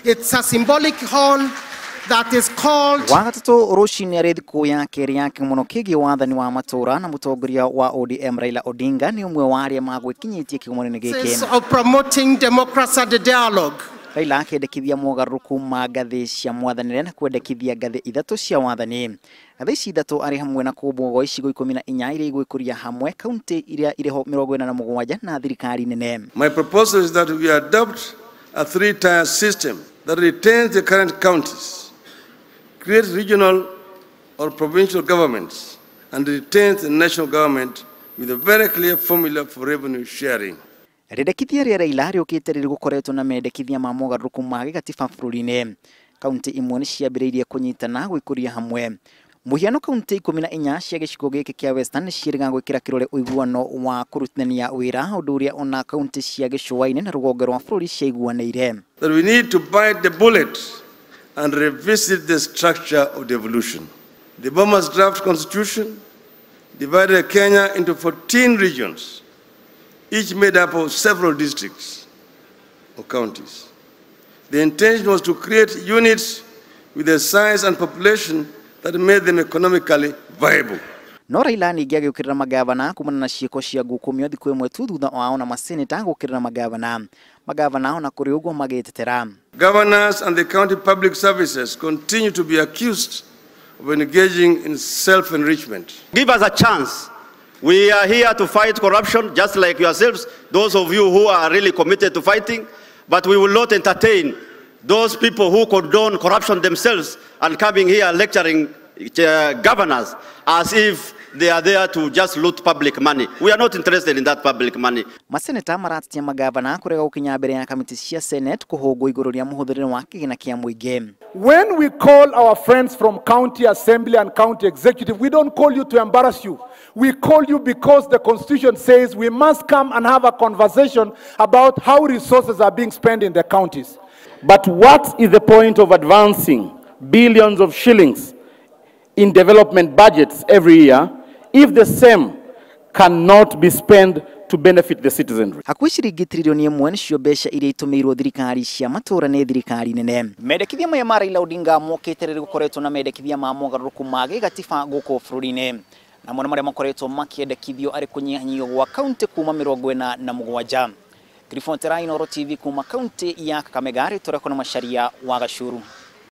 It's a symbolic horn that is called Wagatato Roshini Rediko ya keri yake muno kigi wathani wa matura na mutongoria wa ODM Raila Odinga ni umwe wa aria magwikinyitie kigomonene giki of promoting democracy and dialogue. Raila akendekithia mogaruku ma ngathi cia mwathanire na kwendekithia ngathi ithatu cia wathani. Ngathi ici ithatu ari hamwe na kumbwo icigo 14 iria igwikuria hamwe kaunti iria iriho 47 na thirikari nene. My proposal is that we adopt a three-tier system that retains the current counties, creates regional or provincial governments, and retains the national government with a very clear formula for revenue sharing. Rendekithia ria Raila riukite riri gukoretwo na mendekithia ma mogaruku ma gigatiba bururi-ini. Kaunti imwe ni ciambiriirie kunyitana gwikuria hamwe. Muhiano kaunti 14 cia gicigo giki kia Western ciiriga gwikira kirore uiguano wa kurutithania wira undu uria ona kaunti cia gicua-ini na rugongo rwa bururi ciaiguaniire. That we need to bite the bullet and revisit the structure of devolution. The Bomas draft constitution divided Kenya into 14 regions, each made up of several districts or counties. The intention was to create units with a size and population that made them economically viable. No Raila ningi agiukirira magavana kumana na ciiko cia ngukumio thiku imwe tu thutha wao na maseneta gukirira magavana ona kuri uguo magitetera. Governors and the county public services continue to be accused of engaging in self-enrichment. Give us a chance. We are here to fight corruption, just like yourselves, those of you who are really committed to fighting, but we will not entertain those people who condone corruption themselves and coming here lecturing governors as if they are there to just loot public money. We are not interested in that public money. Maseneta maratitia magavana kurega gukinya mbere ya kamiti cia Senate kuhungwo iguru ria muhuthirire wa kigina kia muingi. When we call our friends from county assembly and county executive, we don't call you to embarrass you. We call you because the constitution says we must come and have a conversation about how resources are being spent in the counties. But what is the point of advancing billions of shillings in development budgets every year if the same cannot be spent to benefit the citizenry? Hakuhi ciringi trilioni 1 nicio mbeca iria itumirwo thirikari cia matura ni thirikari nene. Mendekithia maya ma Raila Odinga mokite riri gukoretwo na mendekithia ma mogaruku ma gigatiba guku bururi-ini. Na mwana maria makoretwo makiendekithio ari kunyihanyihio gwa kaunti kuma 47. Griffon Teraino TV kuma kaunti ya Kakamega ri turekona Macharia wa Gachuru.